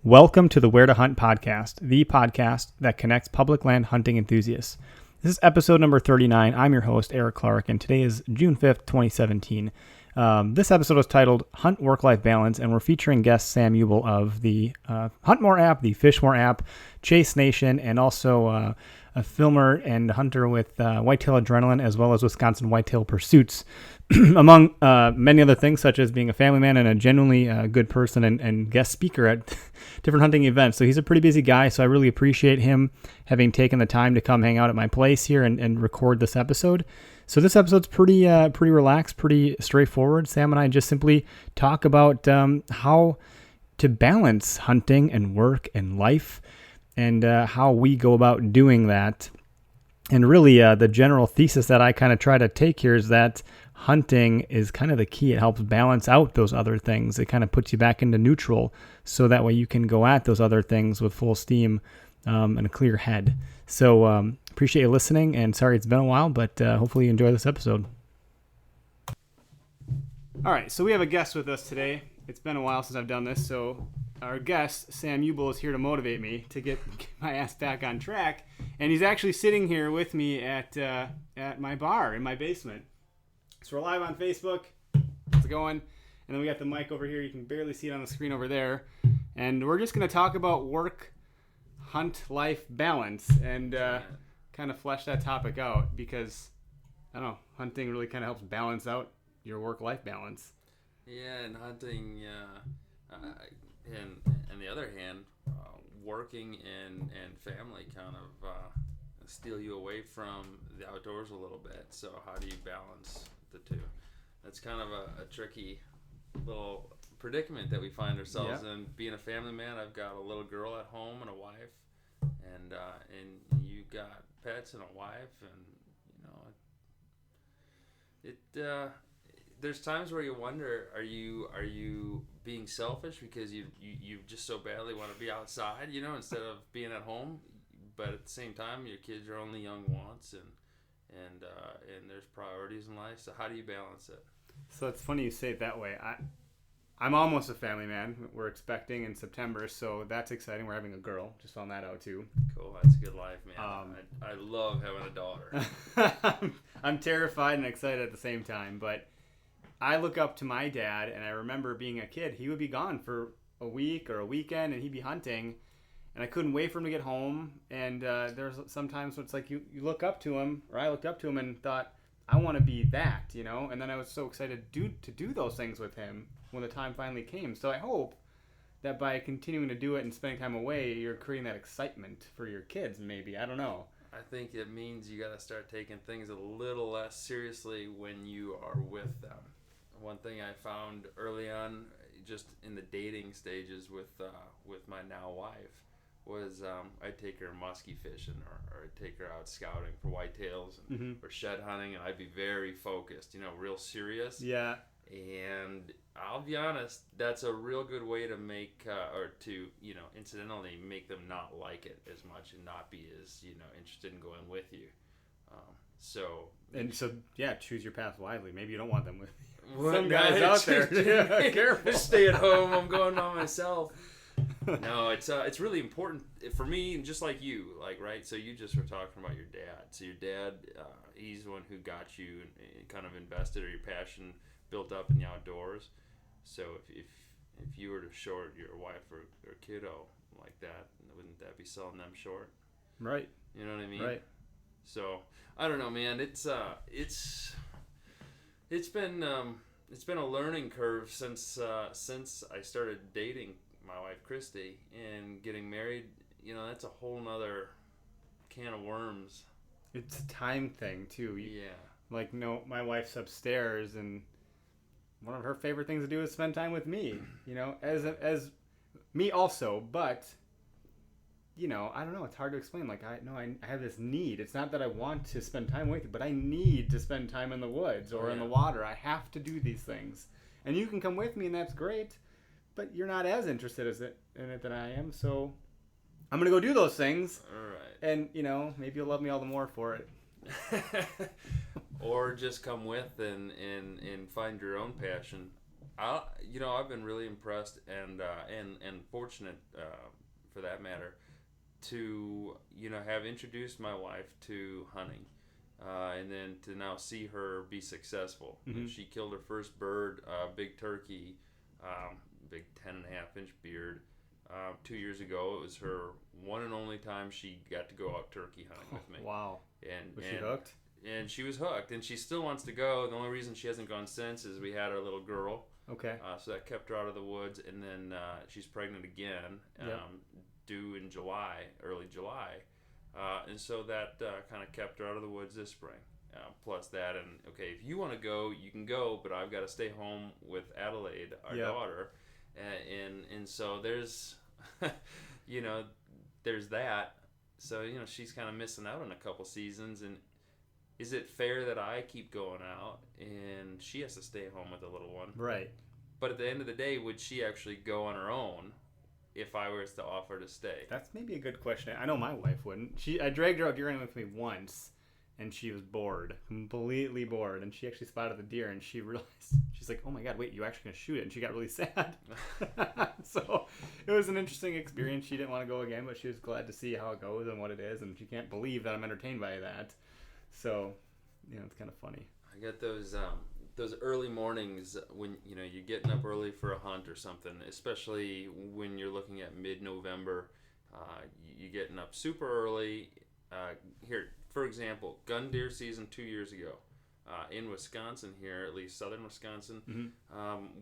Welcome to the Where to Hunt podcast, the podcast that connects public land hunting enthusiasts. This is episode number 39. I'm your host, Eric Clark, and today is June 5th, 2017. This episode is titled Hunt Work-Life Balance, and we're featuring guest Sam Ubel of the Hunt More app, the Fish More app, Chase Nation, and also a filmer and hunter with Whitetail Adrenaline, as well as Wisconsin Whitetail Pursuits, among many other things, such as being a family man and a genuinely good person and guest speaker at different hunting events. So he's a pretty busy guy, so I really appreciate him having taken the time to come hang out at my place here and record this episode. So this episode's pretty relaxed, pretty straightforward. Sam and I just simply talk about how to balance hunting and work and life, and how we go about doing that. And really, the general thesis that I kind of try to take here is that hunting is kind of the key. It helps balance out those other things. It kind of puts you back into neutral, so that way you can go at those other things with full steam and a clear head. So appreciate you listening, and sorry it's been a while, but hopefully you enjoy this episode. All right, so we have a guest with us today. It's been a while since I've done this, so our guest, Sam Ubel, is here to motivate me to get my ass back on track, and he's actually sitting here with me at my bar in my basement. So we're live on Facebook. How's it going? And then we got the mic over here. You can barely see it on the screen over there. And we're just going to talk about work, hunt, life balance, and kind of flesh that topic out, because, I don't know, hunting really kind of helps balance out your work-life balance. Yeah, and hunting, and on the other hand, working and family kind of steal you away from the outdoors a little bit. So how do you balance the two? That's kind of a tricky little predicament that we find ourselves in. Being a family man, I've got a little girl at home and a wife, and you got pets and a wife, and there's times where you wonder, are you being selfish because you just so badly want to be outside, instead of being at home, but at the same time your kids are only young once, and there's priorities in life. So how do you balance it? So it's funny you say it that way. I'm almost a family man. We're expecting in September, so that's exciting. We're having a girl. Just found that out too. Cool. That's a good life, man. I love having a daughter. I'm terrified and excited at the same time, but I look up to my dad, and I remember being a kid, he would be gone for a week or a weekend, and he'd be hunting, and I couldn't wait for him to get home. And there's sometimes it's like you look up to him, or I looked up to him and thought, I want to be that, and then I was so excited to do those things with him when the time finally came. So I hope that by continuing to do it and spending time away, you're creating that excitement for your kids, maybe. I don't know. I think it means you got to start taking things a little less seriously when you are with them. One thing I found early on, just in the dating stages with my now wife, was I'd take her muskie fishing, or I'd take her out scouting for whitetails or shed hunting, and I'd be very focused, real serious. Yeah. And I'll be honest, that's a real good way to make incidentally make them not like it as much and not be as interested in going with you. So choose your path wisely. Maybe you don't want them with you. Some guys out there. Careful. Stay at home. I'm going by myself. No, it's really important for me, just like you, right? So you just were talking about your dad. So your dad, he's the one who got you and kind of invested, or your passion built up in the outdoors. So if you were to short your wife or kiddo like that, wouldn't that be selling them short? Right. You know what I mean? Right. So I don't know, man. It's been a learning curve since I started dating my wife Christy and getting married. That's a whole nother can of worms. It's a time thing too. Yeah. My wife's upstairs, and one of her favorite things to do is spend time with me. As me also, but I don't know. It's hard to explain. I have this need. It's not that I want to spend time with you, but I need to spend time in the woods or in the water. I have to do these things. And you can come with me, and that's great. But you're not as interested in it than I am, so I'm going to go do those things. All right. And, maybe you'll love me all the more for it. Or just come with and find your own passion. I've been really impressed and fortunate, for that matter, to have introduced my wife to hunting, and then to now see her be successful. Mm-hmm. She killed her first bird, big turkey, big 10.5-inch beard. 2 years ago. It was her one and only time she got to go out turkey hunting with me. Wow. And was she hooked? And she was hooked, and she still wants to go. The only reason she hasn't gone since is we had our little girl. Okay. So that kept her out of the woods, and then she's pregnant again, due in July, early July. And so that kind of kept her out of the woods this spring. Plus that, and okay, if you want to go, you can go, but I've got to stay home with Adelaide, our daughter. And so there's, there's that. So, she's kind of missing out on a couple seasons. And is it fair that I keep going out and she has to stay home with the little one? Right. But at the end of the day, would she actually go on her own if I was to offer to stay? That's maybe a good question. I know my wife wouldn't. I dragged her out deer hunting with me once, and she was bored, completely bored. And she actually spotted the deer, and she realized, she's like, oh my God, wait, you actually going to shoot it? And she got really sad. So it was an interesting experience. She didn't want to go again, but she was glad to see how it goes and what it is. And she can't believe that I'm entertained by that. So, it's kind of funny. I got those early mornings when, you're getting up early for a hunt or something, especially when you're looking at mid-November. You're getting up super early. Here, for example, gun deer season 2 years ago in Wisconsin here, at least southern Wisconsin,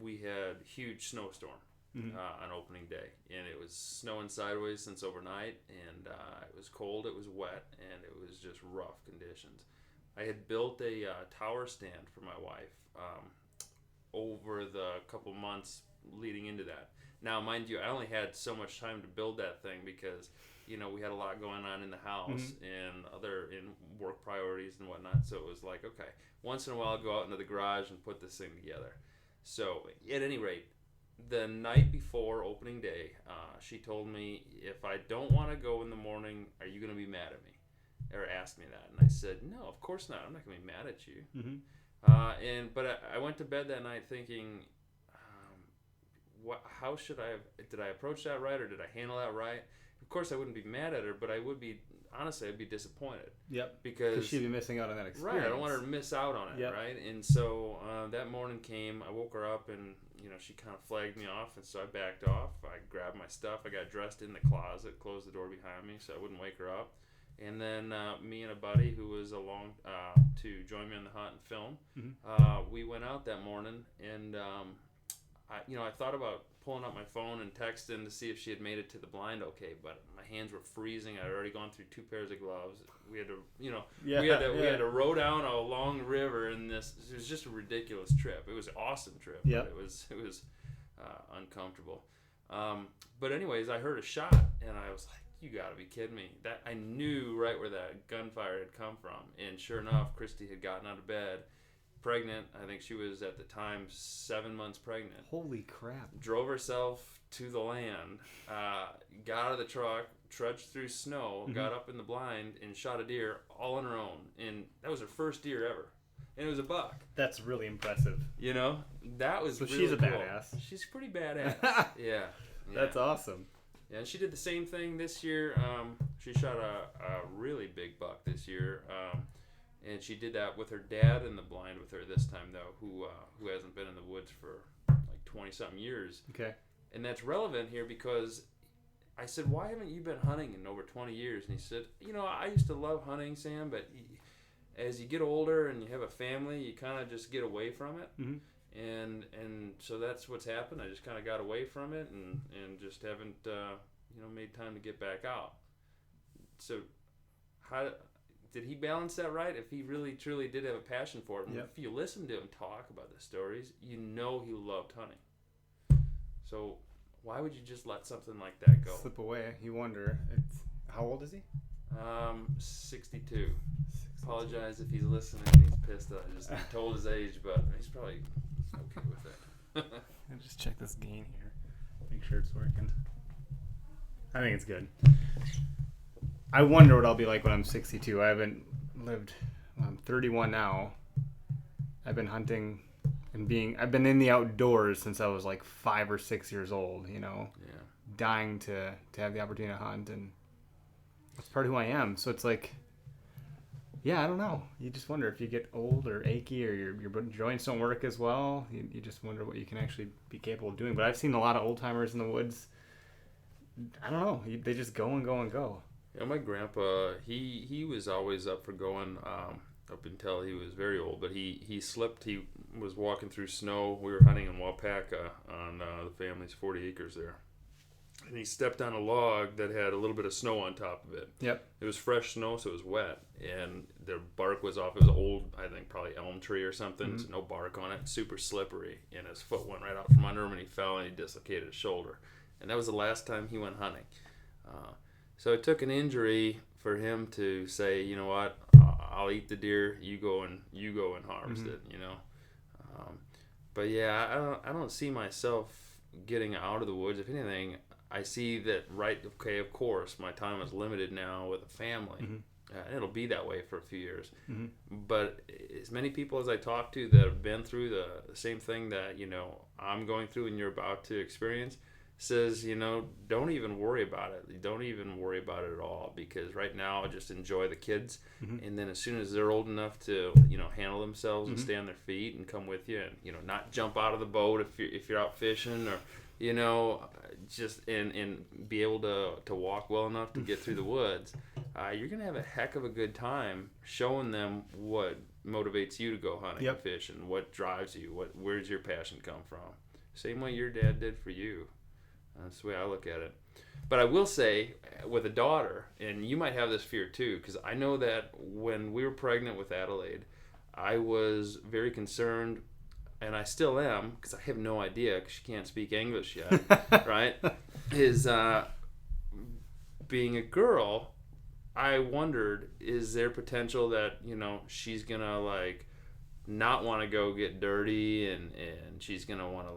we had huge snowstorm on opening day, and it was snowing sideways since overnight, and it was cold, it was wet, and it was just rough conditions. I had built a tower stand for my wife over the couple months leading into that. Now, mind you, I only had so much time to build that thing because we had a lot going on in the house and in work priorities and whatnot. So it was like, okay, once in a while I'll go out into the garage and put this thing together. So at any rate, the night before opening day, she told me, if I don't want to go in the morning, are you going to be mad at me? Or asked me that. And I said, no, of course not. I'm not going to be mad at you. But I went to bed that night thinking, how should I have, did I approach that right, or did I handle that right? Of course I wouldn't be mad at her, but I would be, honestly, I'd be disappointed. Yep. Because she'd be missing out on that experience. Right, I don't want her to miss out on it, right? And so that morning came, I woke her up, and she kind of flagged me off, and so I backed off. I grabbed my stuff, I got dressed in the closet, closed the door behind me so I wouldn't wake her up. And then me and a buddy who was along to join me on the hunt and film, we went out that morning, and I thought about pulling up my phone and texting to see if she had made it to the blind okay, but my hands were freezing. I'd already gone through 2 pairs of gloves. We had to, we had to row down a long river, and it was just a ridiculous trip. It was an awesome trip. Yeah. It was uncomfortable. But anyways, I heard a shot, and I was like, you gotta be kidding me. That I knew right where that gunfire had come from. And sure enough, Christy had gotten out of bed, pregnant. I think she was at the time 7 months pregnant. Holy crap. Drove herself to the land, got out of the truck, trudged through snow, got up in the blind, and shot a deer all on her own. And that was her first deer ever. And it was a buck. That's really impressive. That was really she's a cool. badass. She's pretty badass. Yeah. That's awesome. Yeah, and she did the same thing this year. She shot a really big buck this year, and she did that with her dad in the blind with her this time, though, who hasn't been in the woods for like 20-something years. Okay. And that's relevant here because I said, why haven't you been hunting in over 20 years? And he said, I used to love hunting, Sam, but as you get older and you have a family, you kind of just get away from it. Mm-hmm. And so that's what's happened. I just kind of got away from it and just haven't made time to get back out. So how did he balance that right? If he really truly did have a passion for it, and if you listen to him talk about the stories, he loved hunting. So why would you just let something like that go? Slip away. You wonder. How old is he? 62. Apologize if he's listening and he's pissed that I just told his age, but he's probably okay with it. Just check this gain here. Make sure it's working. I think it's good. I wonder what I'll be like when I'm 62. I haven't lived. Well, I'm 31 now. I've been hunting and I've been in the outdoors since I was like 5 or 6 years old. Dying to have the opportunity to hunt, and that's part of who I am. So it's like, yeah, I don't know. You just wonder if you get old or achy or your joints don't work as well. You just wonder what you can actually be capable of doing. But I've seen a lot of old timers in the woods. I don't know. They just go and go and go. Yeah, my grandpa, he was always up for going up until he was very old. But he slipped. He was walking through snow. We were hunting in Wapaka on the family's 40 acres there. And he stepped on a log that had a little bit of snow on top of it. Yep. It was fresh snow, so it was wet. And the bark was off. It was old, I think, probably elm tree or something. Mm-hmm. So no bark on it. Super slippery. And his foot went right out from under him, and he fell, and he dislocated his shoulder. And that was the last time he went hunting. So it took an injury for him to say, you know what, I'll eat the deer. You go and harvest it. But yeah, I don't see myself getting out of the woods. If anything, I see that, okay, of course, my time is limited now with a family. And it'll be that way for a few years. But as many people as I talk to that have been through the same thing that, I'm going through and you're about to experience, says, don't even worry about it. Don't even worry about it at all, because right now just enjoy the kids. And then as soon as they're old enough to, handle themselves and stay on their feet and come with you and, not jump out of the boat if you're out fishing, or, just and be able to walk well enough to get through the woods, you're going to have a heck of a good time showing them what motivates you to go hunting and fishing, what drives you, where's your passion come from. Same way your dad did for you. That's the way I look at it. But I will say, with a daughter, and you might have this fear too, because I know that when we were pregnant with Adelaide, I was very concerned, and I still am, because I have no idea, because she can't speak English yet, right? Being a girl, I wondered, is there potential that, she's going to, not want to go get dirty, and she's going to want to,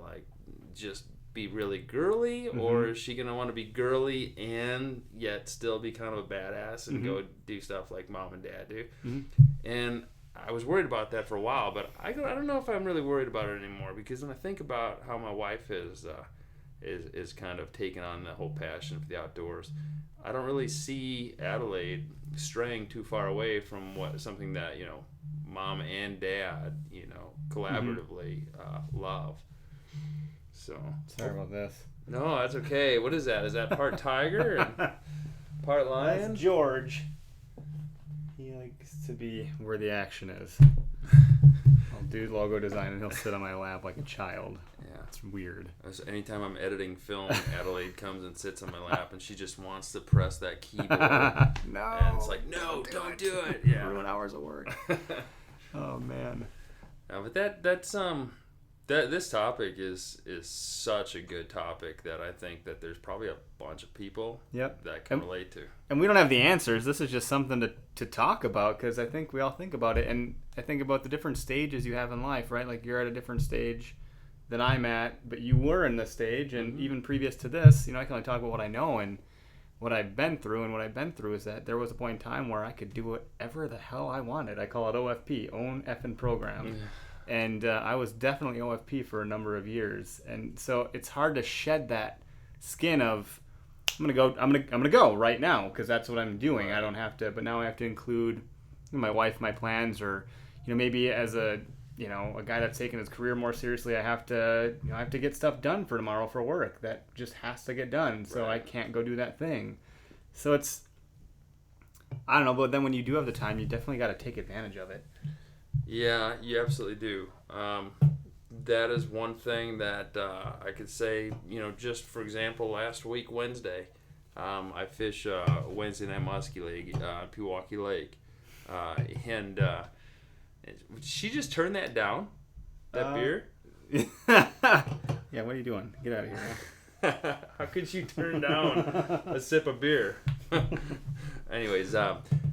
just be really girly, or is she going to want to be girly and yet still be kind of a badass and go do stuff like mom and dad do? And I was worried about that for a while, but I don't know if I'm really worried about it anymore, because when I think about how my wife is kind of taken on the whole passion for the outdoors, I don't really see Adelaide straying too far away from something that mom and dad collaboratively love. So sorry about this. No, that's okay. What is that? Is that part tiger and part lion? That's George. He likes to be where the action is. I'll do logo design and he'll sit on my lap like a child. Yeah, it's weird. Anytime I'm editing film, Adelaide comes and sits on my lap, and she just wants to press that keyboard. No. And it's like, no, don't do it. Yeah. Ruin hours of work. Oh man. But this topic is such a good topic that I think that there's probably a bunch of people that can relate to. And we don't have the answers. This is just something to talk about, because I think we all think about it. And I think about the different stages you have in life, right? Like, you're at a different stage than I'm at, but you were in this stage. And even previous to this, I can only talk about what I know and what I've been through. And what I've been through is that there was a point in time where I could do whatever the hell I wanted. I call it OFP, own effing program. And I was definitely OFP for a number of years, and so it's hard to shed that skin of I'm gonna go right now, because that's what I'm doing. I don't have to, but now I have to include my wife, my plans, or maybe as a guy that's taking his career more seriously, I have to get stuff done for tomorrow for work that just has to get done, so I can't go do that thing. So it's, I don't know, but then when you do have the time, you definitely got to take advantage of it. Yeah, you absolutely do. That is one thing that I could say, just for example, last week, Wednesday, I fish Wednesday night muskie league at Pewaukee Lake. And she just turned that down, that beer. Yeah, what are you doing? Get out of here. How could you turn down a sip of beer? Anyways,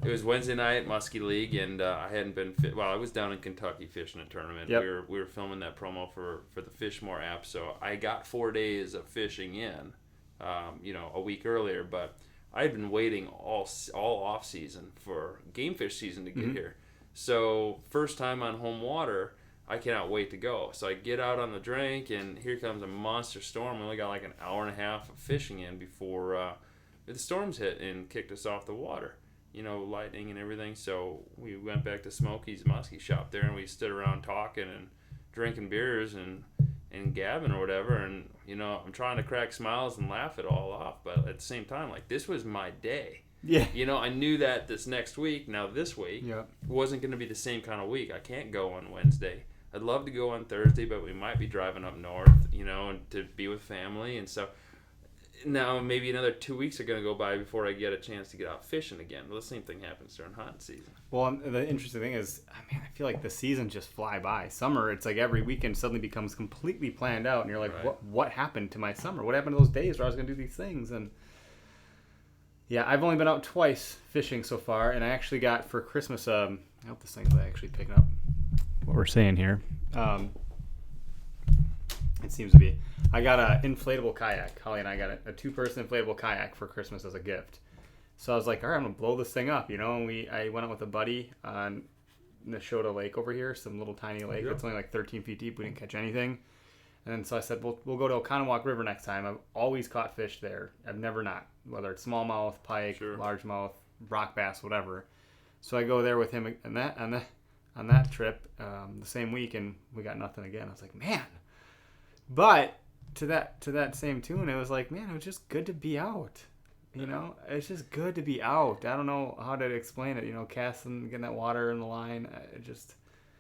It was Wednesday night, Muskie League, and I hadn't been I was down in Kentucky fishing a tournament. Yep. We were filming that promo for the Fishmore app, so I got 4 days of fishing in, a week earlier, but I had been waiting all off season for game fish season to get here. So first time on home water, I cannot wait to go. So I get out on the drink, and here comes a monster storm. We only got like an hour and a half of fishing in before the storms hit and kicked us off the water. Lightning and everything. So we went back to Smokey's Muskie shop there, and we stood around talking and drinking beers and gabbing or whatever. And, I'm trying to crack smiles and laugh it all off. But at the same time, like, this was my day. Yeah. I knew that this next week, now this week, Yep. wasn't going to be the same kind of week. I can't go on Wednesday. I'd love to go on Thursday, but we might be driving up north, and to be with family. And so now maybe another 2 weeks are going to go by before I get a chance to get out fishing again. Well, the same thing happens during hunting season. Well, the interesting thing is, I feel like the seasons just fly by. Summer, it's like every weekend suddenly becomes completely planned out, and you're like, right. what happened to my summer? What happened to those days where I was going to do these things? And yeah, I've only been out twice fishing so far, and I actually got for Christmas, I hope this thing's actually picking up what we're saying here. It seems to be. I got an inflatable kayak. Holly and I got a 2-person inflatable kayak for Christmas as a gift. So I was like, all right, I'm going to blow this thing up, and I went out with a buddy on Neshota Lake over here, some little tiny lake. Yep. It's only like 13 feet deep. We didn't catch anything. And then so I said, we'll go to Oconomowoc River next time. I've always caught fish there. I've never not, whether it's smallmouth, pike, Sure. largemouth, rock bass, whatever. So I go there with him on that trip the same week, and we got nothing again. I was like, man. But to that same tune, it was like, man, it was just good to be out. It's just good to be out. I don't know how to explain it. Casting, getting that water in the line,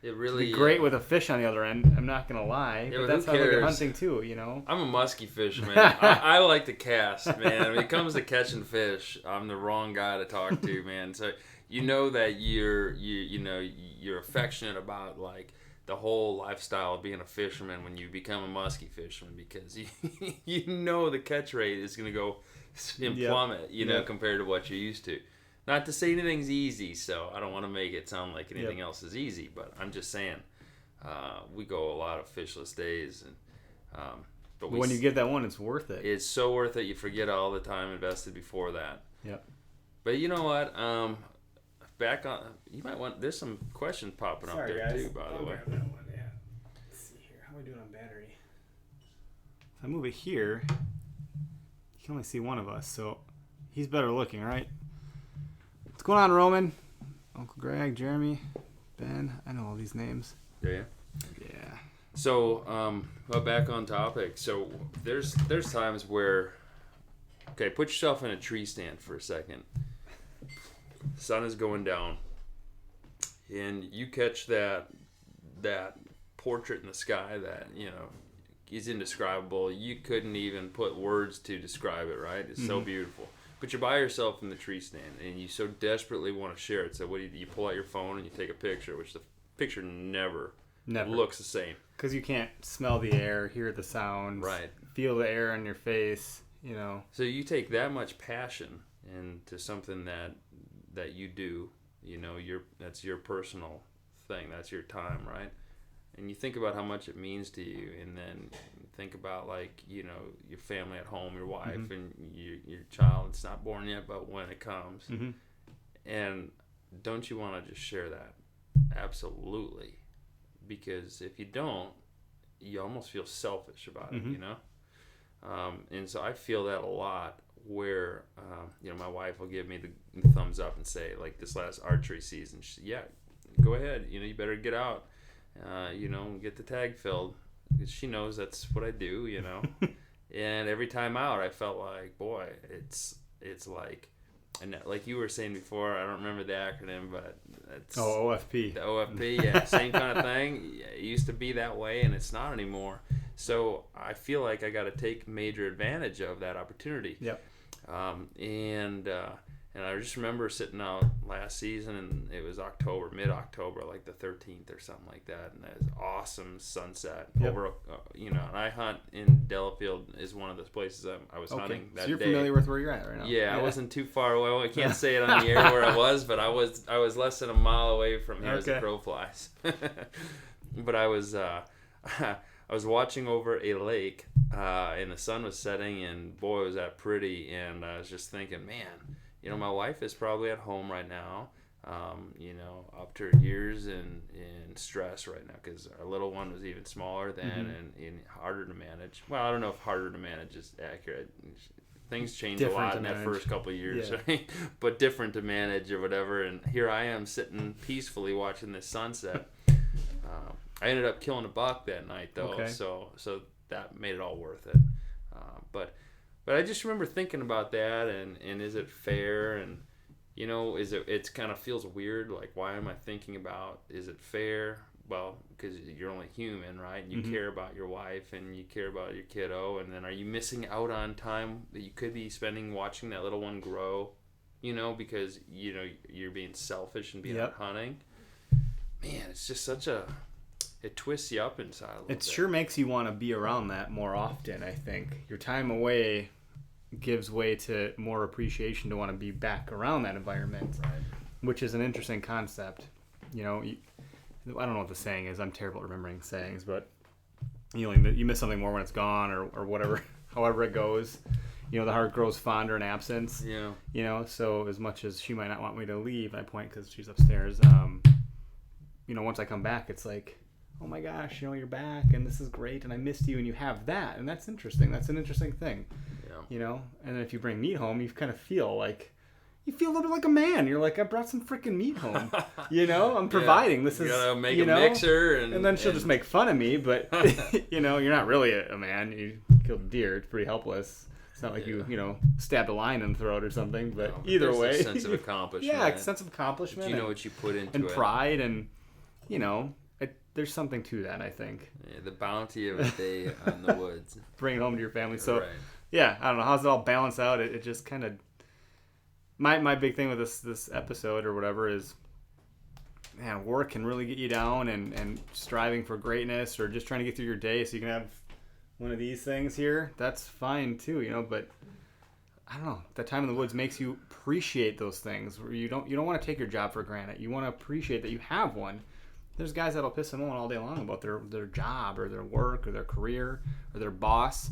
It really be great with a fish on the other end. I'm not gonna lie, Yeah, but but that's who how I look at cares? hunting too. I'm a musky fisherman. I like to cast, man. When it comes to catching fish, I'm the wrong guy to talk to, man. So that you're affectionate about like the whole lifestyle of being a fisherman when you become a musky fisherman, because the catch rate is gonna go and plummet, compared to what you're used to. Not to say anything's easy, so I don't want to make it sound like anything else is easy, but I'm just saying we go a lot of fishless days, and but when you get that one, it's worth it. It's so worth it. You forget all the time invested before that. Yep. But you know what? Back on, you might want. There's some questions popping up there guys. too, by the way. That one, yeah. Let's see here. How are we doing on battery? If I move it here, you can only see one of us, so he's better looking, right? What's going on, Roman? Uncle Greg, Jeremy, Ben. I know all these names. Yeah. Yeah. So, back on topic. So there's times where, okay, put yourself in a tree stand for a second. Sun is going down, and you catch that portrait in the sky that is indescribable. You couldn't even put words to describe it. Right? It's so beautiful. But you're by yourself in the tree stand, and you so desperately want to share it. So what do? You pull out your phone and you take a picture, which the picture never looks the same. Because you can't smell the air, hear the sounds, right? Feel the air on your face, So you take that much passion into something that you do, that's your personal thing. That's your time, right? And you think about how much it means to you, and then think about your family at home, your wife, and your child. It's not born yet, but when it comes, and don't you want to just share that? Absolutely, because if you don't, you almost feel selfish about it, and so I feel that a lot. Where my wife will give me the thumbs up and say, like this last archery season, she said, yeah, go ahead, you better get out. Get the tag filled, because she knows that's what I do, And every time out, I felt like, boy, it's like, and like you were saying before, I don't remember the acronym, but it's OFP. The OFP, yeah, same kind of thing. It used to be that way, and it's not anymore. So I feel like I got to take major advantage of that opportunity. Yep. And I just remember sitting out last season, and it was mid-October, like the 13th or something like that, and it was awesome sunset over, and I hunt in Delafield is one of those places I was hunting that day. So you're familiar with where you're at right now. Yeah, I wasn't too far away. I can't say it on the air where I was, but I was less than a mile away from here as the crow flies. But I was watching over a lake, and the sun was setting, and boy, was that pretty. And I was just thinking, man, my wife is probably at home right now, up to her years in stress right now, because our little one was even smaller then, and harder to manage. Well, I don't know if harder to manage is accurate. Things change a lot in that first couple of years, right? But different to manage or whatever. And here I am sitting peacefully watching this sunset. I ended up killing a buck that night, though, so that made it all worth it. But I just remember thinking about that, and is it fair? And it's kind of feels weird. Like, why am I thinking about, is it fair? Well, because you're only human, right? And you care about your wife, and you care about your kiddo, and then are you missing out on time that you could be spending watching that little one grow? Because you're being selfish and being out hunting. Man, it's just it twists you up inside a little bit. It sure makes you want to be around that more often, I think. Your time away gives way to more appreciation to want to be back around that environment, which is an interesting concept. I don't know what the saying is. I'm terrible at remembering sayings, but you miss something more when it's gone or whatever, however it goes. The heart grows fonder in absence. Yeah. So as much as she might not want me to leave, I point because she's upstairs. Once I come back, it's like, oh my gosh, you're back, and this is great, and I missed you, and you have that, and that's interesting. That's an interesting thing. Yeah. And then if you bring meat home, you kind of feel like, you feel a little bit like a man. You're like, I brought some freaking meat home. I'm providing. This is, gotta make a mixer, and then she'll just make fun of me, but you're not really a man. You killed a deer. It's pretty helpless. It's not like you stabbed a lion in the throat or something, but either way, a sense of accomplishment. Yeah, a sense of accomplishment. You know what you put into and it, and pride, and there's something to that, I think. Yeah, the bounty of a day on the woods. Bring it home to your family. So, yeah, I don't know. How's it all balance out? It just kind of... My big thing with this episode or whatever is, man, work can really get you down, and striving for greatness or just trying to get through your day so you can have one of these things here, that's fine too, but I don't know. That time in the woods makes you appreciate those things where you don't want to take your job for granted. You want to appreciate that you have one. There's guys that'll piss them on all day long about their job or their work or their career or their boss.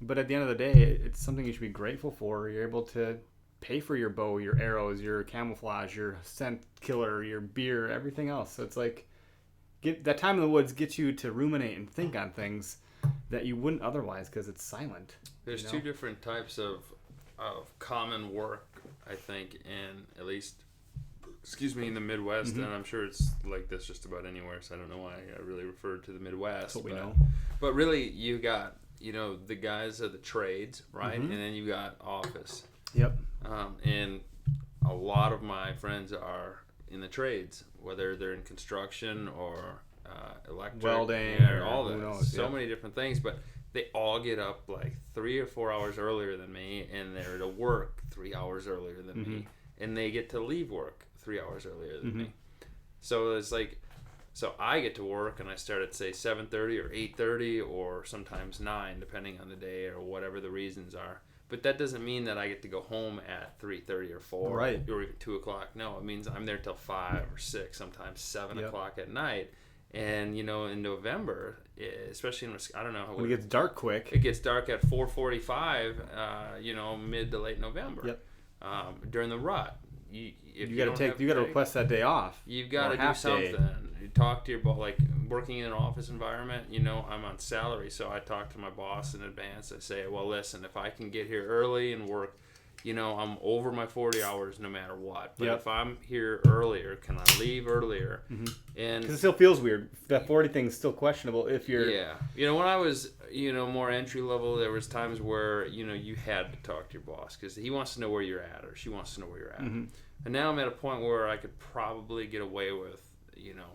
But at the end of the day, it's something you should be grateful for. You're able to pay for your bow, your arrows, your camouflage, your scent killer, your beer, everything else. So it's like, that time in the woods gets you to ruminate and think on things that you wouldn't otherwise because it's silent. There's two different types of common work, I think, in at least... in the Midwest, and I'm sure it's like this just about anywhere, so I don't know why I really referred to the Midwest. That's what we know. But really, you got, the guys of the trades, right? And then you got office. Yep. And a lot of my friends are in the trades, whether they're in construction or electric. Welding. Or all that. So many different things, but they all get up like 3 or 4 hours earlier than me, and they're to work 3 hours earlier than me. And they get to leave work 3 hours earlier than me. So it's like, so I get to work and I start at say 7:30 or 8:30 or sometimes 9, depending on the day or whatever the reasons are. But that doesn't mean that I get to go home at 3:30 or 4 or even 2 o'clock. No, it means I'm there till 5 or 6, sometimes 7 o'clock at night. And in November, especially in Wisconsin, I don't know when it gets dark quick. It gets dark at 4:45. Mid to late November. Yep. During the rut. You got to request that day off. You've got to do something. You talk to your boss, like working in an office environment. I'm on salary, so I talk to my boss in advance. I say, well, listen, if I can get here early and work, I'm over my 40 hours no matter what. But if I'm here earlier, can I leave earlier? And because it still feels weird. That 40 thing is still questionable if you're. Yeah. When I was more entry level, there was times where you had to talk to your boss because he wants to know where you're at or she wants to know where you're at. And now I'm at a point where I could probably get away with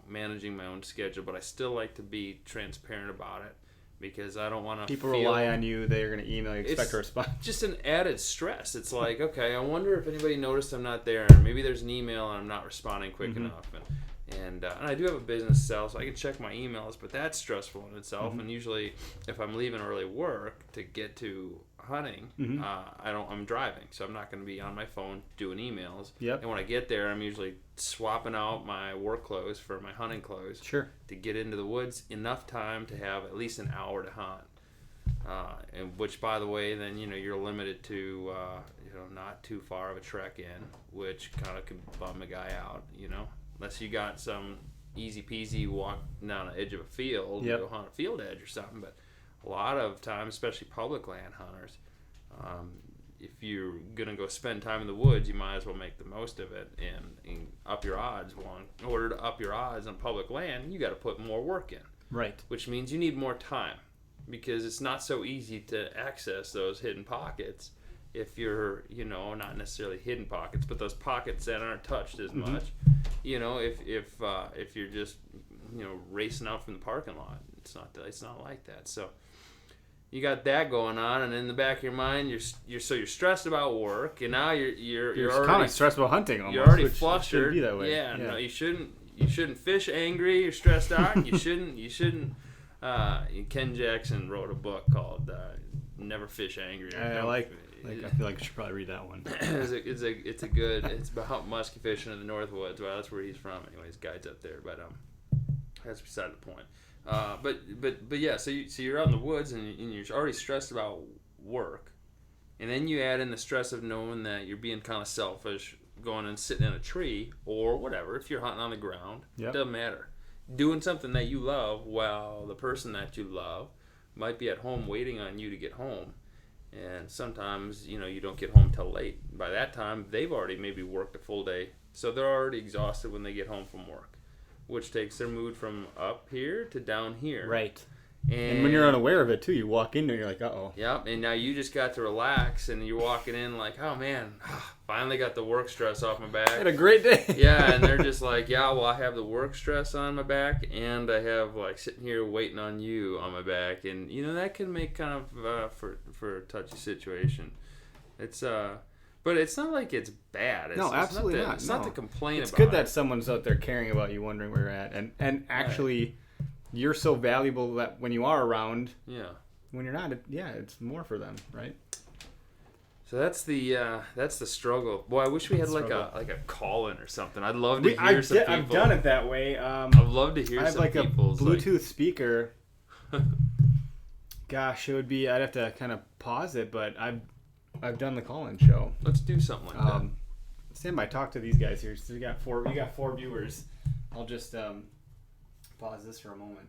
managing my own schedule, but I still like to be transparent about it because I don't want to People rely on you. They're going to email you, expect a response. Just an added stress. It's like, okay, I wonder if anybody noticed I'm not there. Maybe there's an email and I'm not responding quick enough. And I do have a business cell, so I can check my emails, but that's stressful in itself. And usually, if I'm leaving early work to get to hunting, I'm driving, so I'm not going to be on my phone doing emails. Yep. And when I get there, I'm usually swapping out my work clothes for my hunting clothes. Sure. To get into the woods, enough time to have at least an hour to hunt. And which, by the way, then you're limited to not too far of a trek in, which kind of can bum a guy out. Unless you got some easy peasy walk down the edge of a field, go hunt a field edge or something. But a lot of times, especially public land hunters, if you're going to go spend time in the woods, you might as well make the most of it and up your odds. Well, in order to up your odds on public land, you got to put more work in. Right. Which means you need more time, because it's not so easy to access those hidden pockets if you're, not necessarily hidden pockets, but those pockets that aren't touched as much. If you're just, racing out from the parking lot, it's not like that. So you got that going on, and in the back of your mind, you're stressed about work, and now you're already kind of stressed about hunting almost. You're already flustered. Be that way. Yeah, no, you shouldn't fish angry. You're stressed out. You shouldn't. Ken Jackson wrote a book called "Never Fish Angry." I feel like I should probably read that one. It's about musky fishing in the North Woods. Well, that's where he's from. Anyways, guides up there, but that's beside the point. But yeah, so you're out in the woods and you're already stressed about work, and then you add in the stress of knowing that you're being kind of selfish, going and sitting in a tree or whatever. If you're hunting on the ground, it doesn't matter. Doing something that you love while the person that you love might be at home waiting on you to get home. And sometimes, you don't get home till late. By that time, they've already maybe worked a full day. So they're already exhausted when they get home from work, which takes their mood from up here to down here. Right. And when you're unaware of it, too, you walk in there, you're like, uh-oh. Yep, and now you just got to relax, and you're walking in like, oh, man, finally got the work stress off my back. I had a great day. Yeah, and they're just like, yeah, well, I have the work stress on my back, and I have, sitting here waiting on you on my back. And, that can make kind of, for a touchy situation. It's, but it's not like it's bad. No, absolutely not. It's not to complain about. It's good that someone's out there caring about you, wondering where you're at, and actually... Right. You're so valuable that when you are around, when you're not, it's more for them, right? So that's the struggle. Boy, I wish we had like a call in or something. I'd love to hear some people. I've done it that way. I'd love to hear some people's. I have like a Bluetooth speaker. Gosh, it would be. I'd have to kind of pause it, but I've done the call-in show. Let's do something like that. Stand by. Talk to these guys here. So you got four viewers. I'll just pause this for a moment.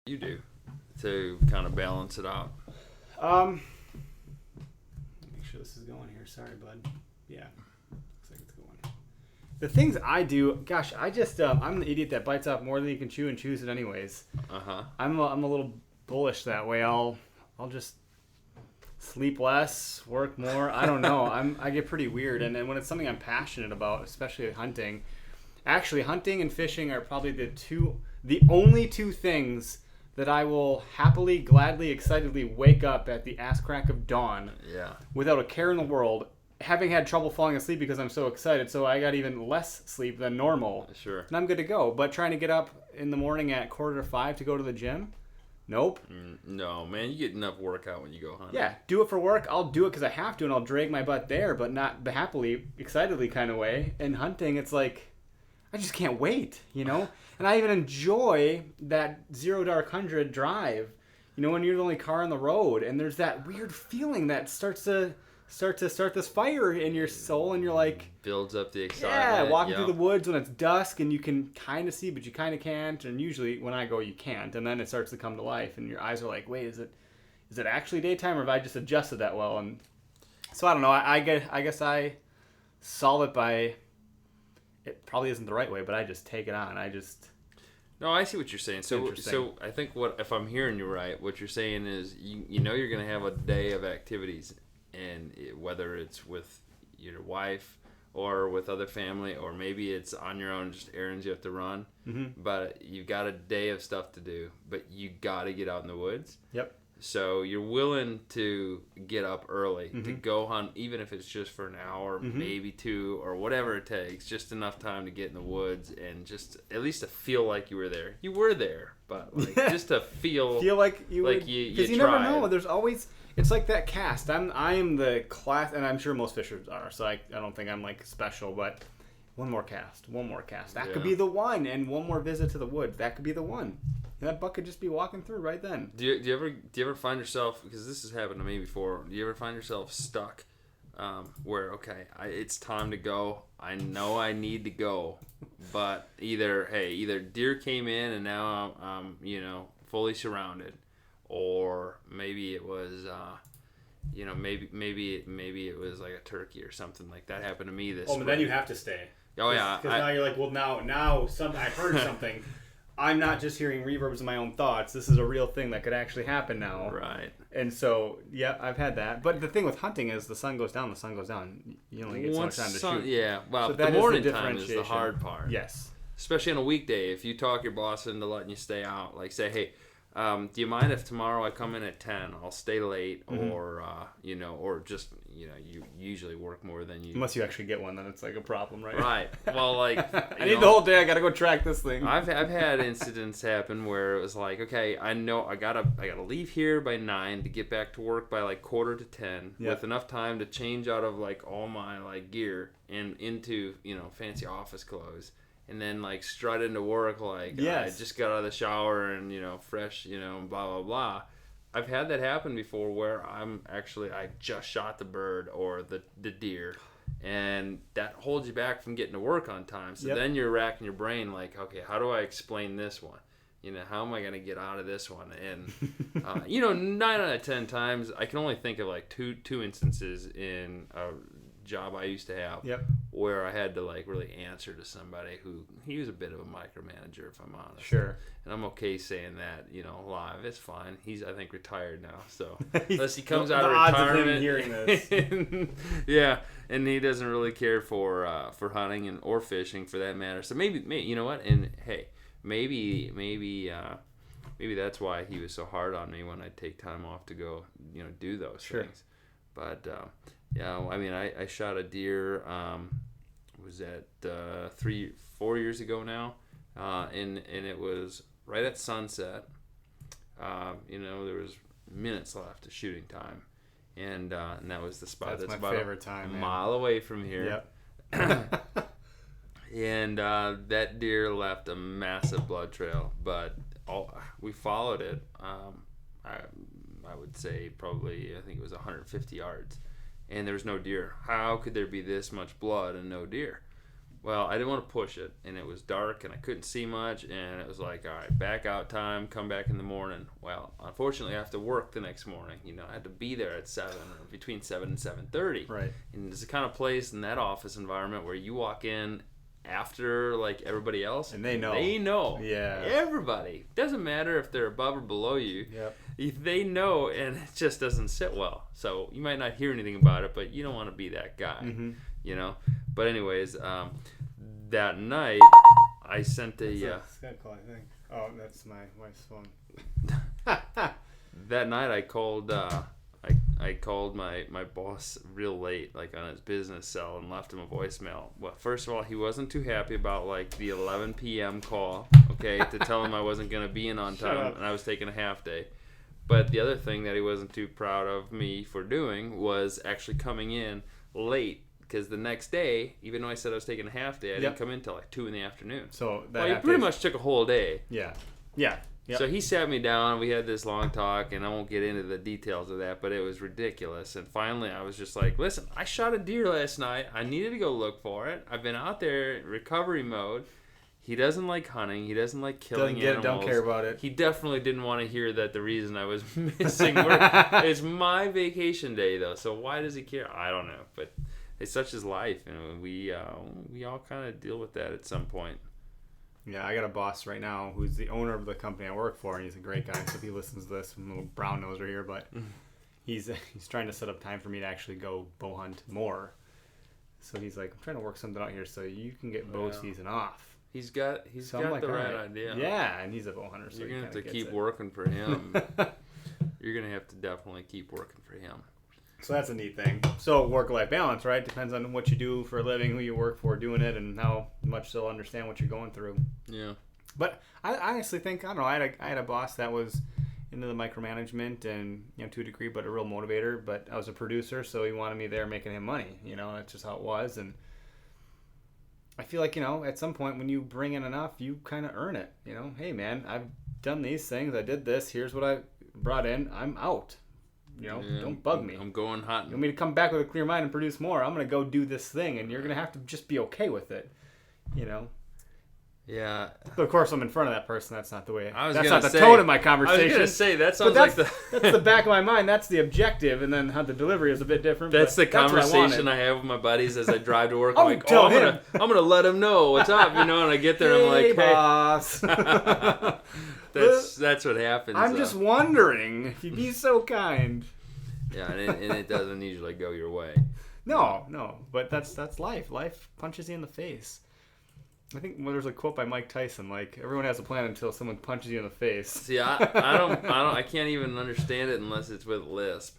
You do to kind of balance it out. Make sure this is going here. Sorry, bud. Yeah, looks like it's going. The things I do, gosh, I just I'm the idiot that bites off more than you can chew and chews it anyways. I'm a little bullish that way. I'll just sleep less, work more. I don't know. I get pretty weird, and then when it's something I'm passionate about, especially hunting. Actually, hunting and fishing are probably the only two things that I will happily, gladly, excitedly wake up at the ass crack of dawn without a care in the world, having had trouble falling asleep because I'm so excited, so I got even less sleep than normal. Sure. And I'm good to go. But trying to get up in the morning at 4:45 to go to the gym? Nope. No, man, you get enough workout when you go hunting. Yeah, do it for work. I'll do it because I have to, and I'll drag my butt there, but not the happily, excitedly kind of way. And hunting, it's like, I just can't wait, And I even enjoy that 0 Dark 100 drive, when you're the only car on the road, and there's that weird feeling that starts to start this fire in your soul, and you're like... Builds up the excitement. Yeah, walking through the woods when it's dusk, and you can kind of see, but you kind of can't, and usually when I go, you can't, and then it starts to come to life, and your eyes are like, wait, is it actually daytime, or have I just adjusted that well? And so I don't know, I guess I solve it by... It probably isn't the right way, but I just take it on. No, I see what you're saying. So I think if I'm hearing you right, what you're saying is you're going to have a day of activities, and whether it's with your wife or with other family, or maybe it's on your own, just errands you have to run. Mm-hmm. But you've got a day of stuff to do, but you got to get out in the woods. Yep. So you're willing to get up early to go hunt, even if it's just for an hour, maybe 2, or whatever it takes, just enough time to get in the woods and just at least to feel like you were there. You were there, but like just to feel like you like would, you because you never know. There's always, it's like that cast. I am the class, and I'm sure most fishers are. So I don't think I'm like special, but one more cast. That could be the one, and one more visit to the woods. That could be the one. And that buck could just be walking through right then. Do you ever find yourself, because this has happened to me before, do you ever find yourself stuck where, okay, it's time to go. I know I need to go, but either deer came in and now I'm fully surrounded, or maybe it was maybe it was like a turkey or something like that happened to me this spring. But then you have to stay. Oh yeah, because now you're like, well, now I heard something. I'm not just hearing reverbs of my own thoughts. This is a real thing that could actually happen now. Right. And so, yeah, I've had that. But the thing with hunting is the sun goes down. You only get so much time to shoot. Yeah. Well, so the morning time is the hard part. Yes. Especially on a weekday. If you talk your boss into letting you stay out, like say, hey, do you mind if tomorrow I come in at 10? I'll stay late, or just you usually work more than you. Unless you actually get one, then it's like a problem, right? Right. Well, like I need the whole day. I gotta go track this thing. I've had incidents happen where it was like, okay, I know I gotta leave here by 9 to get back to work by like 9:45 with enough time to change out of like all my like gear and into fancy office clothes. And then like strut into work like I just got out of the shower and fresh blah blah blah. I've had that happen before where I just shot the bird or the deer, and that holds you back from getting to work on time. So then you're racking your brain like, okay, how do I explain this one? How am I going to get out of this one? And 9 out of 10 times I can only think of like two instances in a job I used to have where I had to like really answer to somebody who he was a bit of a micromanager, if I'm honest. Sure. And I'm okay saying that, live. It's fine. He's I think retired now, so unless he comes out of retirement, of him hearing this. yeah, and he doesn't really care for hunting or fishing for that matter. So maybe you know what? And hey, maybe that's why he was so hard on me when I take time off to go do those things. But yeah, I mean, I shot a deer. Was that 3-4 years ago now, and it was right at sunset. There was minutes left of shooting time, and that was the spot that's about a mile away from here. Yep. And that deer left a massive blood trail, but we followed it. I would say probably, I think it was 150 yards. And there was no deer. How could there be this much blood and no deer? Well, I didn't want to push it, and it was dark, and I couldn't see much, and it was like, all right, back out time, come back in the morning. Well, unfortunately, I have to work the next morning. I had to be there at 7, or between 7 and 7:30. Right. And it's the kind of place in that office environment where you walk in after like everybody else, and they know. Yeah. Everybody. Doesn't matter if they're above or below you. Yep. They know, and it just doesn't sit well. So you might not hear anything about it, but you don't want to be that guy, But anyways, that night I sent a. Skype call, I think. Oh, that's my wife's phone. That night I called. I called my boss real late, like on his business cell, and left him a voicemail. Well, first of all, he wasn't too happy about like the 11 p.m. call, to tell him I wasn't going to be in on time and I was taking a half day. But the other thing that he wasn't too proud of me for doing was actually coming in late, because the next day, even though I said I was taking a half day, I didn't come in until like 2 in the afternoon. So he pretty much took a whole day. Yeah. Yep. So he sat me down, we had this long talk, and I won't get into the details of that, but it was ridiculous. And finally I was just like, listen, I shot a deer last night. I needed to go look for it. I've been out there in recovery mode. He doesn't like hunting. He doesn't like killing animals. Don't care about it. He definitely didn't want to hear that the reason I was missing work. It's my vacation day, though, so why does he care? I don't know, but it's such his life, and we all kind of deal with that at some point. Yeah, I got a boss right now who's the owner of the company I work for, and he's a great guy. So if he listens to this, I'm a little brown noser here, but he's trying to set up time for me to actually go bow hunt more. So he's like, I'm trying to work something out here so you can get bow season off. He's got like, the right idea. Yeah, and he's a bow hunter, so you're gonna have to keep working for him. You're gonna have to definitely keep working for him. So that's a neat thing. So work-life balance, right? Depends on what you do for a living, who you work for doing it, and how much they'll understand what you're going through. Yeah. But I honestly think, I don't know, I had a boss that was into the micromanagement and, to a degree, but a real motivator. But I was a producer, so he wanted me there making him money. That's just how it was. And I feel like, at some point when you bring in enough, you kind of earn it. Hey, man, I've done these things. I did this. Here's what I brought in. I'm out. Don't bug me. I'm going hunting. You want me to come back with a clear mind and produce more? I'm going to go do this thing, and you're going to have to just be okay with it. Yeah. But of course, I'm in front of that person. That's not the way. That's not the tone of my conversation. I was going to say, that sounds that's the back of my mind. That's the objective, and then how the delivery is a bit different. That's the conversation I have with my buddies as I drive to work. I'm like, I'm gonna let him know what's up, and I get there, hey, I'm like, boss. That's what happens. I'm just wondering if you'd be so kind. Yeah, and it doesn't usually go your way. No, but that's life. Life punches you in the face. I think there's a quote by Mike Tyson, like, everyone has a plan until someone punches you in the face. See, I can't even understand it unless it's with lisp.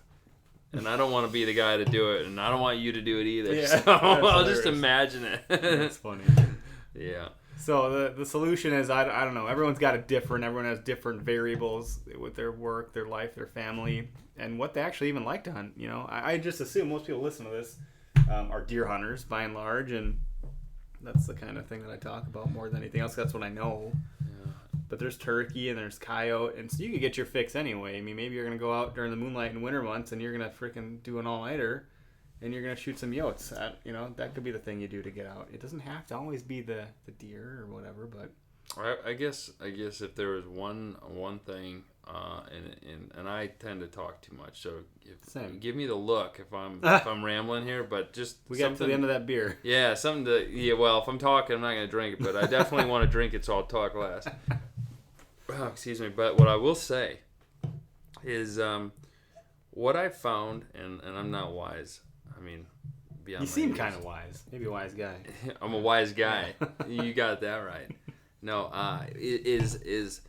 And I don't want to be the guy to do it, and I don't want you to do it either. Yeah, so I'll just imagine it. That's funny. Yeah. So the solution is, I don't know, everyone has different variables with their work, their life, their family, and what they actually even like to hunt. I just assume most people listen to this are deer hunters by and large, and that's the kind of thing that I talk about more than anything else. That's what I know. Yeah. But there's turkey and there's coyote, and so you can get your fix anyway. I mean, maybe you're going to go out during the moonlight in winter months and you're going to freaking do an all-nighter and you're going to shoot some yotes. That could be the thing you do to get out. It doesn't have to always be the deer or whatever, but... I guess if there was one thing, and I tend to talk too much, so give me the look if I'm rambling here, but just we got to the end of that beer. Yeah, well, if I'm talking, I'm not gonna drink it, but I definitely want to drink it, so I'll talk last. Excuse me, but what I will say is what I found, and I'm not wise. I mean, beyond you seem kind of wise, maybe a wise guy. I'm a wise guy. You got that right. No, is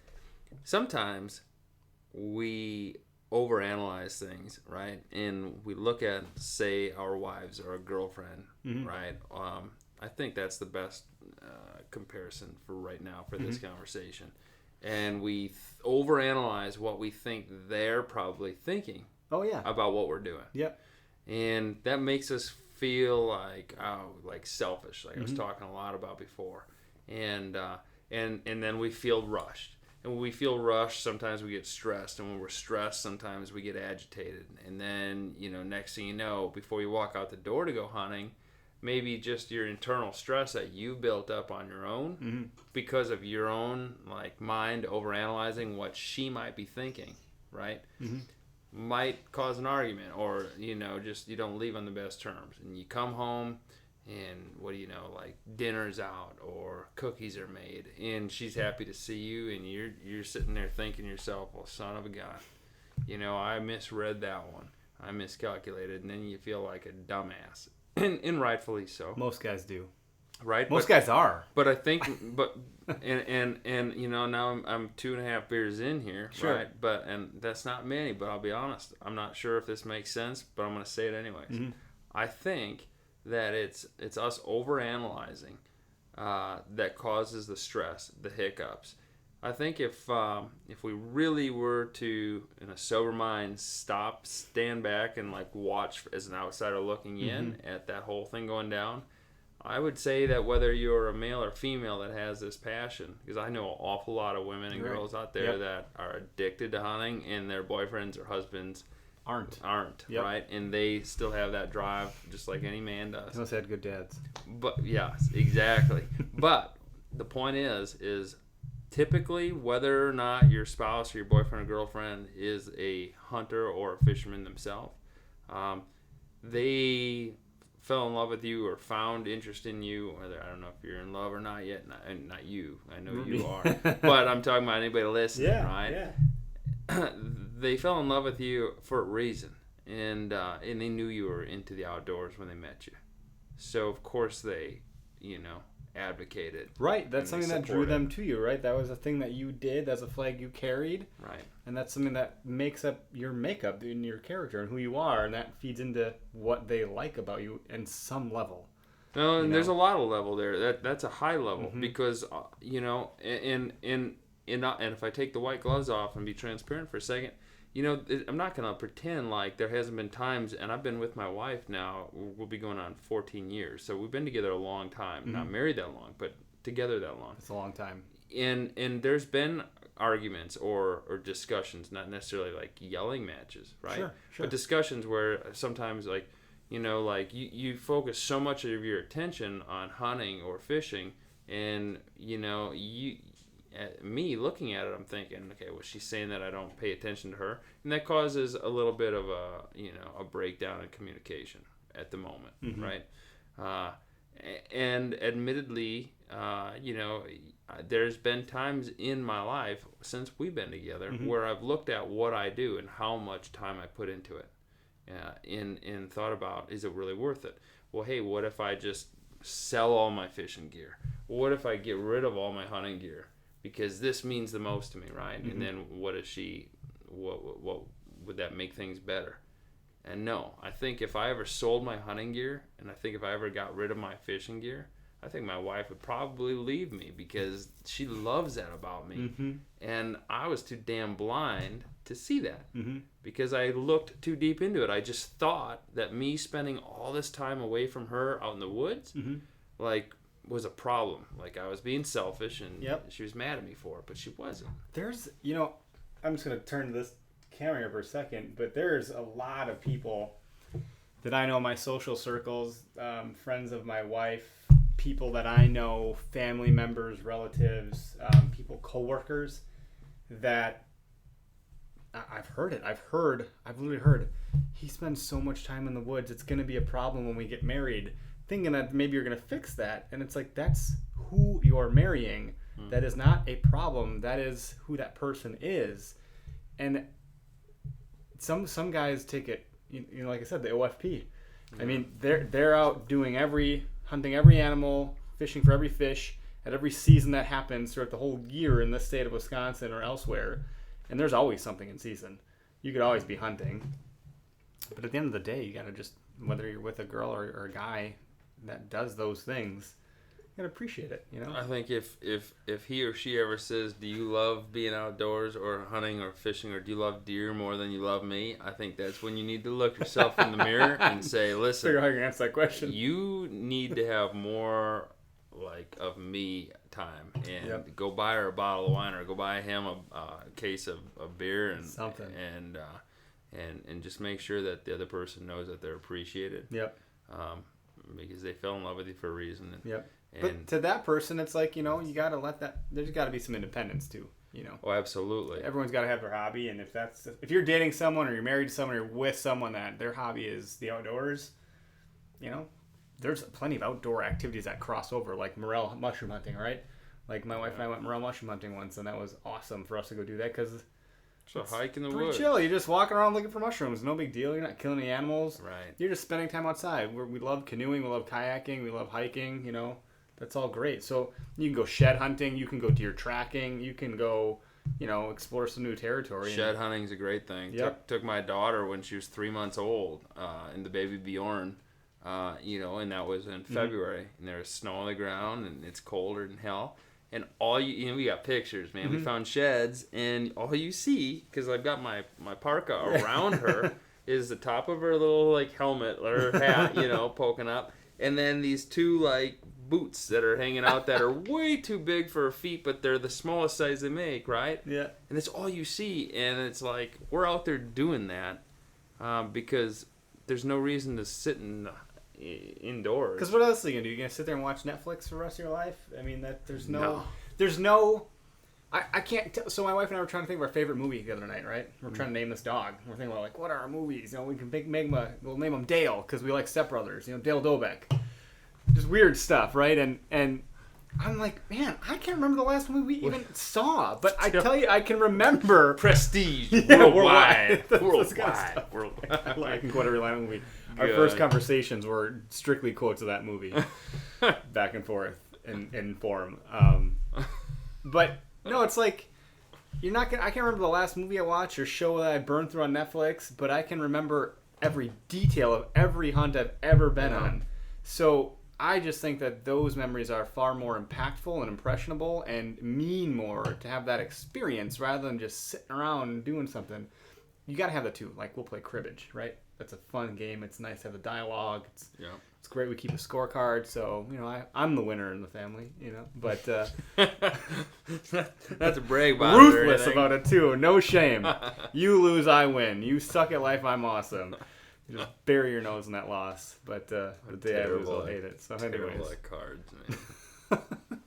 sometimes we overanalyze things, right? And we look at, say, our wives or a girlfriend, right? I think that's the best comparison for right now for this conversation. And we overanalyze what we think they're probably thinking. Oh yeah. About what we're doing. Yep. And that makes us feel like selfish, like I was talking a lot about before, and then we feel rushed. And when we feel rushed, sometimes we get stressed. And when we're stressed, sometimes we get agitated. And then, next thing you know, before you walk out the door to go hunting, maybe just your internal stress that you built up on your own because of your own mind overanalyzing what she might be thinking, right? Might cause an argument, or just you don't leave on the best terms, and you come home and what do you know, dinner's out or cookies are made and she's happy to see you, and you're sitting there thinking to yourself, well, son of a gun, I misread that one, I miscalculated, and then you feel like a dumbass, and rightfully so. Most guys do, right? Most guys are, but I think and now I'm 2.5 beers in here, sure, right? And that's not many, but I'll be honest, I'm not sure if this makes sense, but I'm going to say it anyways. I think that it's us overanalyzing that causes the stress, the hiccups. I think if we really were to, in a sober mind, stand back and watch as an outsider looking in at that whole thing going down, I would say that whether you're a male or female that has this passion, because I know an awful lot of women and girls out there that are addicted to hunting and their boyfriends or husbands aren't, right? And they still have that drive just like any man does. They must have had good dads. But yes, exactly. But the point is typically, whether or not your spouse or your boyfriend or girlfriend is a hunter or a fisherman themselves, they fell in love with you or found interest in you, whether I don't know if you're in love or not yet, not you. I know you are. But I'm talking about anybody listening, right? Yeah. They fell in love with you for a reason, and they knew you were into the outdoors when they met you, So of course they, advocated. Right. That's something that drew them to you, right? That was a thing that you did. That's a flag you carried. Right. And that's something that makes up your makeup and your character and who you are, and that feeds into what they like about you in some level. No, and there's a lot of level there. That's a high level because and if I take the white gloves off and be transparent for a second, I'm not gonna pretend like there hasn't been times, and I've been with my wife now. We'll be going on 14 years, so we've been together a long time. Not married that long, but together that long. It's a long time. And there's been arguments or discussions, not necessarily like yelling matches, right? Sure. But discussions where sometimes you focus so much of your attention on hunting or fishing, and me looking at it, I'm thinking, okay, well, she's saying that I don't pay attention to her, and that causes a little bit of a breakdown in communication at the moment, right? And admittedly, there's been times in my life since we've been together where I've looked at what I do and how much time I put into it, and thought about, is it really worth it? Well, hey, what if I just sell all my fishing gear? What if I get rid of all my hunting gear? Because this means the most to me, right? And then what would that make things better? And no, I think if I ever sold my hunting gear, and I think if I ever got rid of my fishing gear, I think my wife would probably leave me, because she loves that about me. And I was too damn blind to see that, because I looked too deep into it. I just thought that me spending all this time away from her out in the woods, was a problem. Like I was being selfish, and she was mad at me for it, but she wasn't. There's, I'm just going to turn this camera here for a second, but there's a lot of people that I know in my social circles, friends of my wife, people that I know, family members, relatives, people, coworkers, that I've heard it. I've literally heard, he spends so much time in the woods, it's going to be a problem when we get married, thinking that maybe you're going to fix that. And it's like, that's who you're marrying. That is not a problem. That is who that person is. And some guys take it, like I said, the OFP. I mean, they're out hunting every animal, fishing for every fish at every season that happens throughout the whole year in the state of Wisconsin or elsewhere. And there's always something in season. You could always be hunting. But at the end of the day, you got to just, whether you're with a girl or a guy that does those things, you gotta appreciate it, I think if he or she ever says, do you love being outdoors or hunting or fishing, or do you love deer more than you love me, I think that's when you need to look yourself in the mirror and say, listen, figure out how you answer that question. You need to have more of me time, and go buy her a bottle of wine, or go buy him a case of beer and something, and just make sure that the other person knows that they're appreciated. Because they fell in love with you for a reason. But to that person, it's like, you gotta let that. There's got to be some independence too. Oh, absolutely. Everyone's got to have their hobby, and if you're dating someone, or you're married to someone, or you're with someone that their hobby is the outdoors, there's plenty of outdoor activities that cross over, like morel mushroom hunting, right? Like my wife and I went morel mushroom hunting once, and that was awesome for us to go do that, because it's a hike in the pretty woods. Chill. You're just walking around looking for mushrooms. No big deal. You're not killing any animals. Right. You're just spending time outside. We love canoeing. We love kayaking. We love hiking. That's all great. So you can go shed hunting. You can go deer tracking. You can go, explore some new territory. Shed hunting's a great thing. Took my daughter when she was 3 months old, and the baby Bjorn, and that was in February, and there was snow on the ground, and it's colder than hell. And all we got pictures, man. We found sheds, and all you see, because I've got my parka around her, is the top of her little helmet or her hat, poking up, and then these two boots that are hanging out that are way too big for her feet, but they're the smallest size they make, right? Yeah. And that's all you see, and it's like, we're out there doing that because there's no reason to sit indoors. Because what else are you gonna do? You gonna sit there and watch Netflix for the rest of your life? I mean, there's no. I can't tell. So my wife and I were trying to think of our favorite movie the other night, right? We're trying to name this dog. We're thinking about what are our movies? We can we'll name him Dale, because we like Step Brothers. Dale Dobeck. Just weird stuff, right? And I'm like, man, I can't remember the last movie we even saw. But I tell you, I can remember Prestige. Yeah, Worldwide. Worldwide. I can quote every line of the movie. Our first conversations were strictly quotes of that movie, back and forth in form. But no, it's like you're not gonna. I can't remember the last movie I watched or show that I burned through on Netflix, but I can remember every detail of every hunt I've ever been on. So I just think that those memories are far more impactful and impressionable and mean more to have that experience rather than just sitting around and doing something. You got to have that too. Like, we'll play cribbage, right? That's a fun game. It's nice to have the dialogue. It's great. We keep a scorecard. So, I'm the winner in the family, But that's a brag about ruthless about it too. No shame. You lose, I win. You suck at life, I'm awesome. You just bury your nose in that loss, but the day I lose, I'll hate it. So, anyways, cards.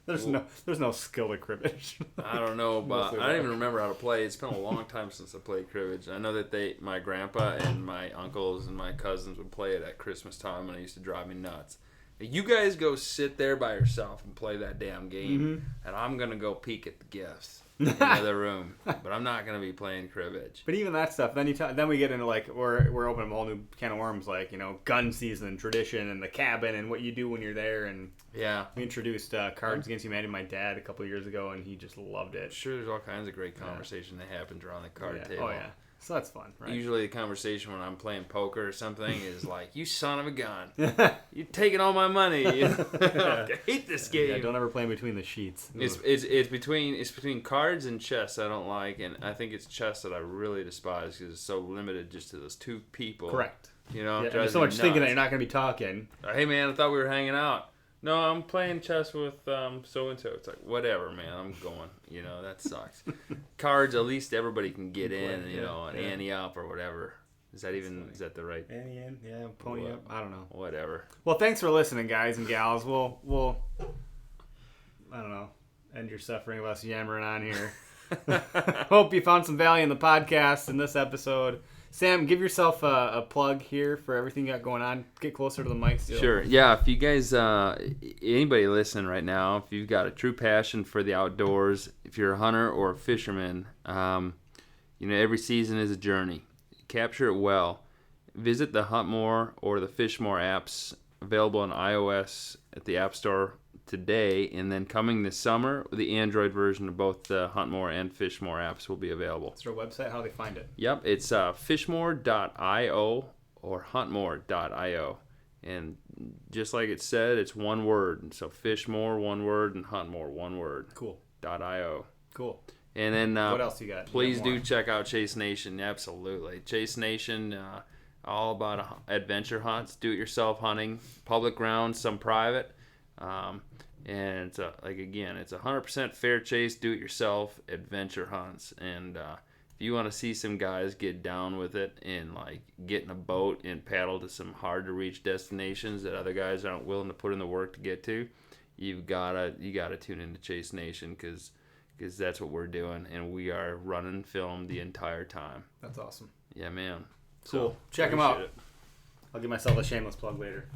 there's no skill to cribbage. I don't know, but I don't even remember how to play. It's been a long time since I played cribbage. I know that my grandpa and my uncles and my cousins would play it at Christmas time, and it used to drive me nuts. You guys go sit there by yourself and play that damn game, and I'm gonna go peek at the gifts in the other room, but I'm not gonna be playing cribbage. But even that stuff, then we get into like we're opening a whole new can of worms, like gun season, tradition, and the cabin, and what you do when you're there, and we introduced Cards Against Humanity to my dad a couple of years ago, and he just loved it. Sure, there's all kinds of great conversation that happens around the card table. Oh yeah. So that's fun, right? Usually the conversation when I'm playing poker or something is like, you son of a gun. You're taking all my money. I hate this game. Yeah, don't ever play in between the sheets. It's between cards and chess I don't like, and I think it's chess that I really despise because it's so limited just to those two people. Correct. You're so much thinking that you're not going to be talking. Hey man, I thought we were hanging out. No, I'm playing chess with so-and-so. It's like, whatever, man. I'm going. That sucks. Cards, at least everybody can get in, an ante up or whatever. Is that the right? Ante in, pony up. I don't know. Whatever. Well, thanks for listening, guys and gals. We'll I don't know, end your suffering of us yammering on here. Hope you found some value in the podcast in this episode. Sam, give yourself a plug here for everything you got going on. Get closer to the mic still. Sure. Yeah, if you guys, anybody listening right now, if you've got a true passion for the outdoors, if you're a hunter or a fisherman, every season is a journey. Capture it well. Visit the Hunt More or the Fish More apps available on iOS at the App Store today, and then coming this summer, the Android version of both the Hunt More and Fish More apps will be available. Is there a website? How do they find it? Yep, it's fishmore.io or huntmore.io. And just like it said, it's one word. So Fishmore, one word, and Huntmore, one word. Cool. .io. Cool. And then what else you got? Please do check out Chase Nation. Absolutely. Chase Nation, all about adventure hunts, do-it-yourself hunting, public grounds, some private. And it's it's 100% fair chase, do-it-yourself adventure hunts. And if you want to see some guys get down with it and get in a boat and paddle to some hard-to-reach destinations that other guys aren't willing to put in the work to get to, you gotta tune into Chase Nation because that's what we're doing, and we are running film the entire time. That's awesome. Yeah, man. Cool. Check them out. I'll give myself a shameless plug later.